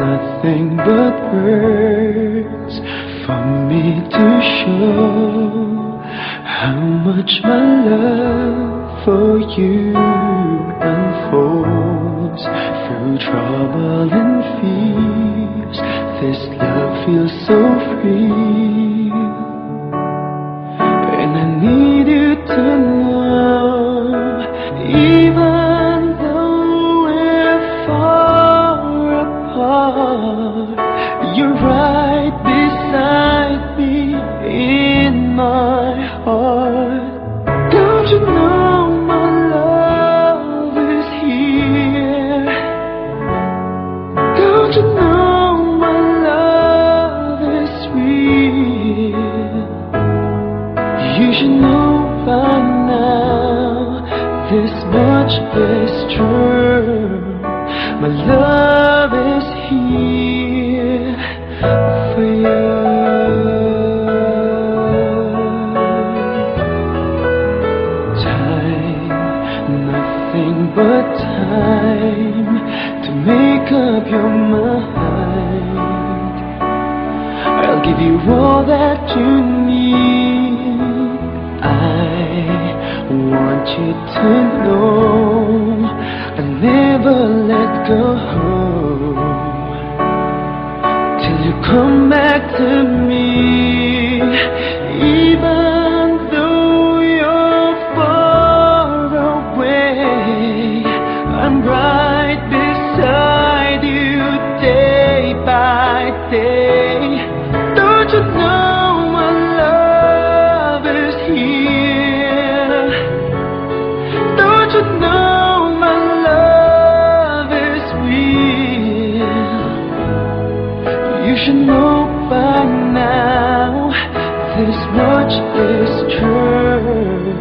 nothing but words for me to show how much my love for you unfolds through trouble and fears. This love feels so free, and I need you to know, even though we're far apart, you're right beside me in my heart. Don't you know my love is here? Don't you know my love is real? You should know by now, this much is true. My love is here for you. Nothing but time to make up your mind. I'll give you all that you need. I want you to know I'll never let go till you come back to me. Even though you're far away, I'm right beside you day by day. Don't you know my love is here? Don't you know my love is real? You should know by now, this much is true.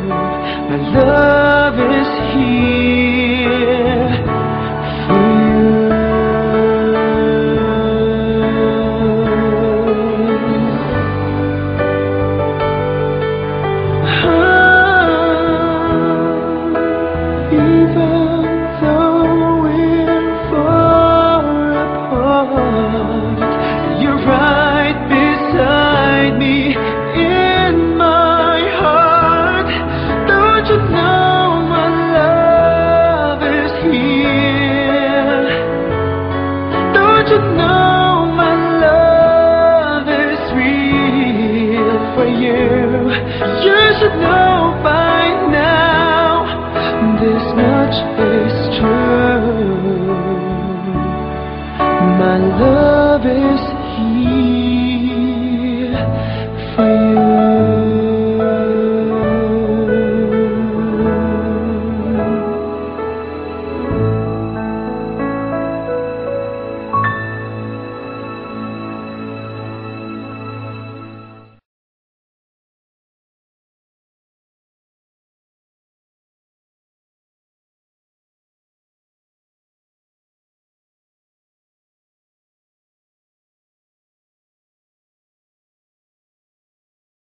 My love is here for you. Even though we're far apart, you're right beside me in my heart. Don't you know my love is here? Don't you know my love is real for you? You should know by now, this much is true.